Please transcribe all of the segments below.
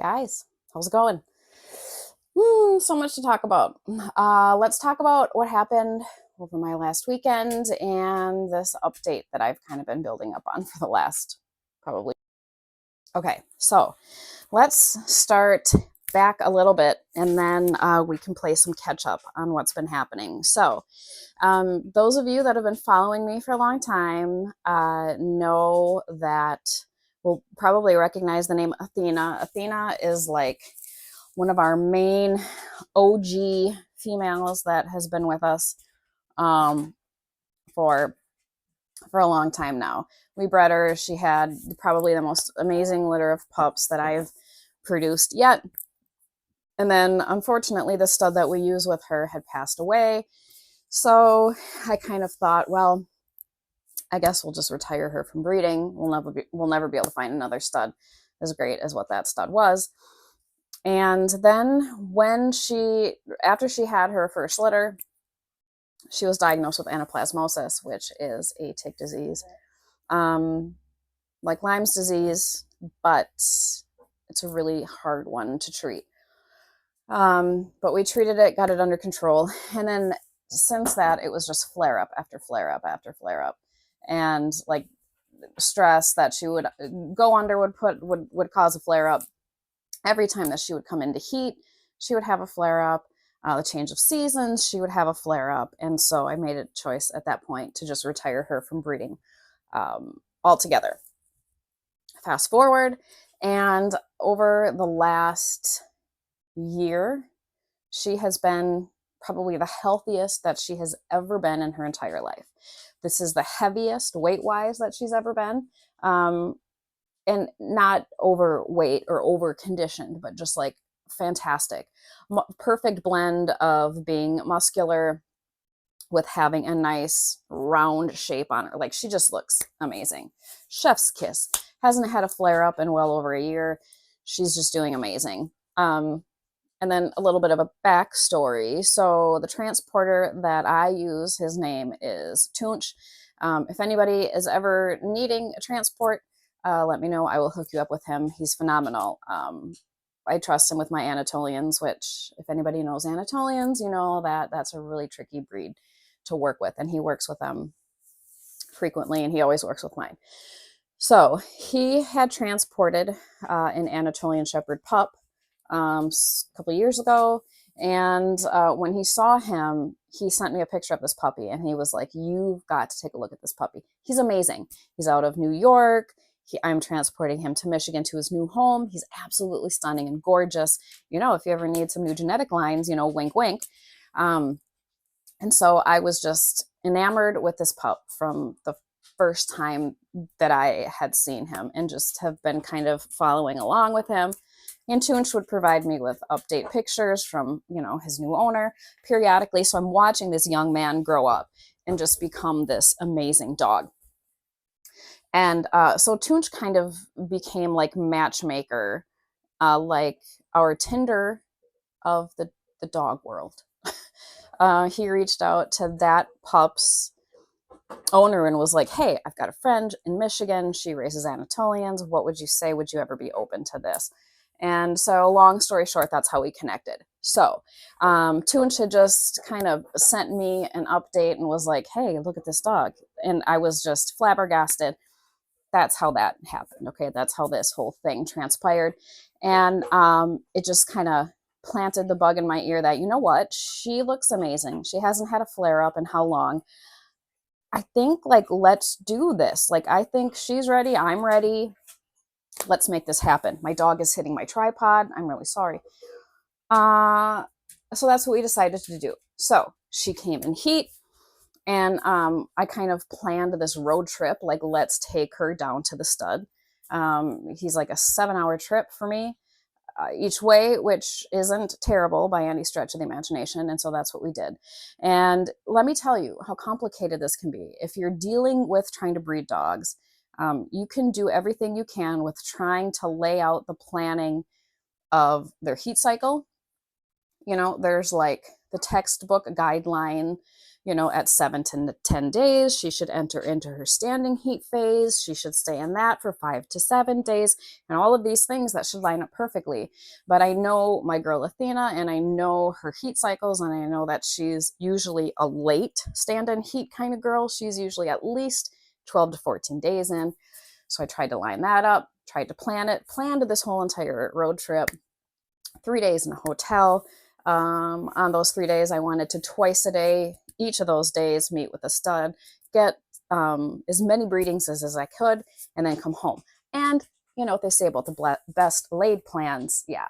Guys, how's it going? So much to talk about. Let's talk about what happened over my last weekend and this update that I've kind of been building up on for the last probably. Okay, so let's start back a little bit and then we can play some catch up on what's been happening. So, those of you that have been following me for a long time know that will probably recognize the name Athena. Athena is like one of our main OG females that has been with us um, for a long time now. We bred her. She had probably the most amazing litter of pups that I've produced yet. And then, unfortunately, the stud that we use with her had passed away. So I kind of thought, well, I guess we'll just retire her from breeding. We'll never be able to find another stud as great as what that stud was. And then after she had her first litter, she was diagnosed with anaplasmosis, which is a tick disease, like Lyme's disease, but it's a really hard one to treat. But we treated it, got it under control, and then since that, it was just flare up after flare up after flare up, and like stress that she would go under would cause a flare up. Every time that she would come into heat, she would have a flare up. The change of seasons, she would have a flare up. And so I made a choice at that point to just retire her from breeding altogether. Fast forward, and over the last year, she has been probably the healthiest that she has ever been in her entire life. This is the heaviest weight-wise that she's ever been. And not overweight or over conditioned, but just like fantastic. Perfect blend of being muscular with having a nice round shape on her. Like, she just looks amazing. Chef's kiss. Hasn't had a flare up in well over a year. She's just doing amazing. And then a little bit of a backstory. So the transporter that I use, his name is Tunch. If anybody is ever needing a transport, let me know. I will hook you up with him. He's phenomenal. I trust him with my Anatolians, which, if anybody knows Anatolians, you know that that's a really tricky breed to work with, and he works with them frequently, and he always works with mine. So he had transported an Anatolian Shepherd pup a couple years ago, and when he saw him, he sent me a picture of this puppy, and he was like, "You've got to take a look at this puppy. He's amazing. He's out of New York. I'm transporting him to Michigan to his new home. He's absolutely stunning and gorgeous. If you ever need some new genetic lines, wink, wink." And so I was just enamored with this pup from the first time that I had seen him, and just have been kind of following along with him. And Tunch would provide me with update pictures from, his new owner periodically. So I'm watching this young man grow up and just become this amazing dog. And so Tunch kind of became like matchmaker, like our Tinder of the dog world. He reached out to that pup's owner and was like, "Hey, I've got a friend in Michigan. She raises Anatolians. What would you say? Would you ever be open to this?" And so, long story short, that's how we connected. So Tunch had just kind of sent me an update and was like, "Hey, look at this dog." And I was just flabbergasted. That's how that happened. Okay, that's how this whole thing transpired. And it just kind of planted the bug in my ear that, you know what, she looks amazing. She hasn't had a flare up in how long? I think, like, let's do this. Like, I think she's ready. I'm ready. Let's make this happen. My dog is hitting my tripod. I'm really sorry. So that's what we decided to do. So she came in heat, and I kind of planned this road trip. Like, let's take her down to the stud. He's like a 7-hour trip for me each way, which isn't terrible by any stretch of the imagination. And so that's what we did. And let me tell you how complicated this can be. If you're dealing with trying to breed dogs, you can do everything you can with trying to lay out the planning of their heat cycle. There's like the textbook guideline you know, at 7 to 10 days, she should enter into her standing heat phase. She should stay in that for 5 to 7 days, and all of these things that should line up perfectly. But I know my girl Athena, and I know her heat cycles, and I know that she's usually a late stand-in heat kind of girl. She's usually at least 12 to 14 days in. So I tried to line that up, tried to plan it, planned this whole entire road trip, 3 days in a hotel. On those 3 days, I wanted to twice a day, each of those days, meet with a stud, get as many breedings as I could, and then come home. And you know what they say about the best laid plans. Yeah,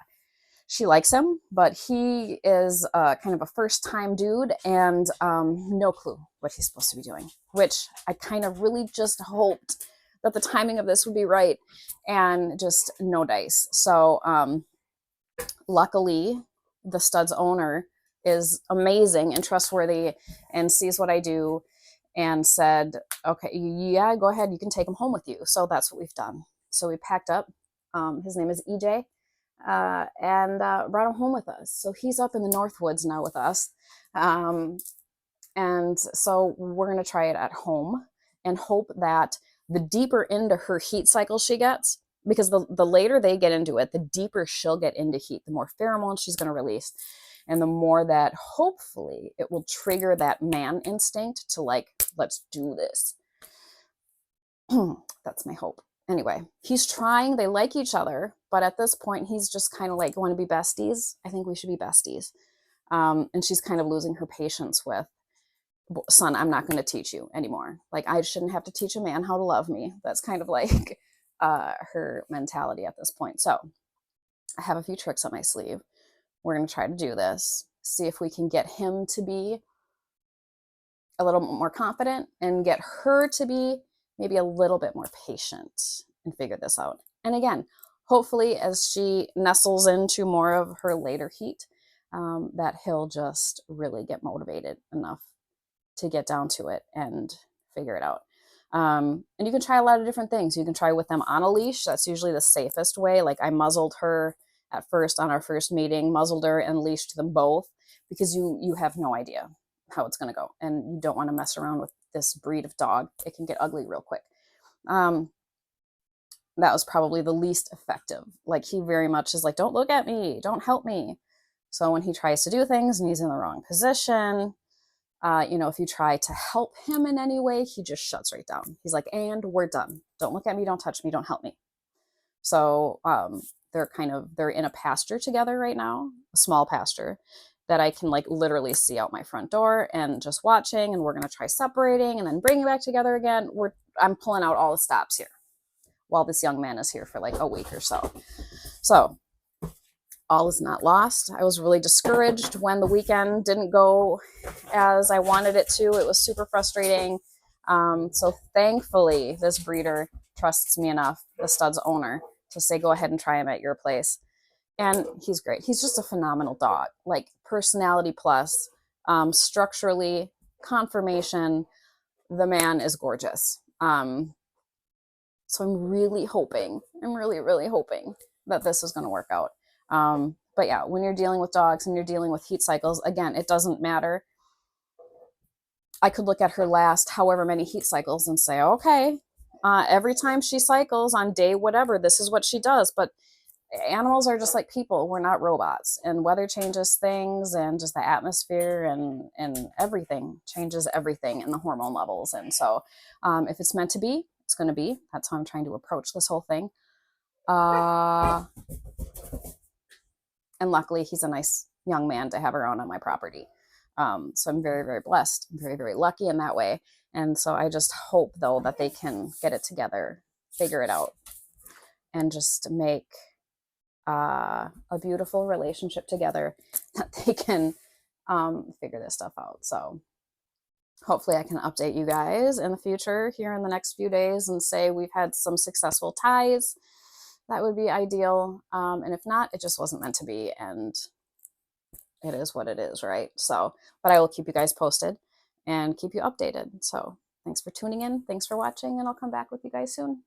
she likes him, but he is kind of a first-time dude and no clue what he's supposed to be doing, which I kind of really just hoped that the timing of this would be right, and just no dice. So luckily, the stud's owner is amazing and trustworthy and sees what I do and said, okay, yeah, go ahead, you can take him home with you. So that's what we've done. So we packed up. His name is EJ, and brought him home with us. So he's up in the Northwoods now with us. And so we're going to try it at home and hope that the deeper into her heat cycle she gets, because the later they get into it, the deeper she'll get into heat, the more pheromones she's going to release. And the more that hopefully it will trigger that man instinct to like, let's do this. That's my hope. Anyway, he's trying, they like each other, but at this point, he's just kind of like, want to be besties? I think we should be besties. And she's kind of losing her patience with, son, I'm not going to teach you anymore. Like, I shouldn't have to teach a man how to love me. That's kind of like her mentality at this point. So I have a few tricks up my sleeve. We're going to try to do this, see if we can get him to be a little more confident and get her to be maybe a little bit more patient and figure this out. And again, hopefully as she nestles into more of her later heat, that he'll just really get motivated enough to get down to it and figure it out. And you can try a lot of different things. You can try with them on a leash. That's usually the safest way. Like I muzzled her at first on our first meeting, muzzled her and leashed them both, because you have no idea how it's going to go. And you don't want to mess around with this breed of dog. It can get ugly real quick. That was probably the least effective. Like he very much is like, don't look at me, don't help me. So when he tries to do things and he's in the wrong position, you know, if you try to help him in any way, he just shuts right down. He's like, and we're done. Don't look at me, don't touch me, don't help me. So they're in a pasture together right now, a small pasture that I can like literally see out my front door and just watching, and we're going to try separating and then bringing back together again. I'm pulling out all the stops here while this young man is here for like a week or so. So all is not lost. I was really discouraged when the weekend didn't go as I wanted it to. It was super frustrating. So thankfully, this breeder trusts me enough, the stud's owner, to say, go ahead and try him at your place. And he's great. He's just a phenomenal dog, like personality plus, structurally, conformation. The man is gorgeous. So I'm really hoping, I'm really hoping that this is going to work out. But yeah, when you're dealing with dogs and you're dealing with heat cycles, again, it doesn't matter. I could look at her last however many heat cycles and say, okay, every time she cycles on day whatever, this is what she does. But animals are just like people. We're not robots, and weather changes things, and just the atmosphere and everything changes everything in the hormone levels. And so if it's meant to be, it's going to be. That's how I'm trying to approach this whole thing. And luckily he's a nice young man to have around on my property. So I'm very blessed. I'm very lucky in that way. And so I just hope though that they can get it together, figure it out, and just make a beautiful relationship together, that they can figure this stuff out. So hopefully I can update you guys in the future here in the next few days and say we've had some successful ties. That would be ideal. And if not, it just wasn't meant to be, and it is what it is, right? So, but I will keep you guys posted and keep you updated. So thanks for tuning in. Thanks for watching, and I'll come back with you guys soon.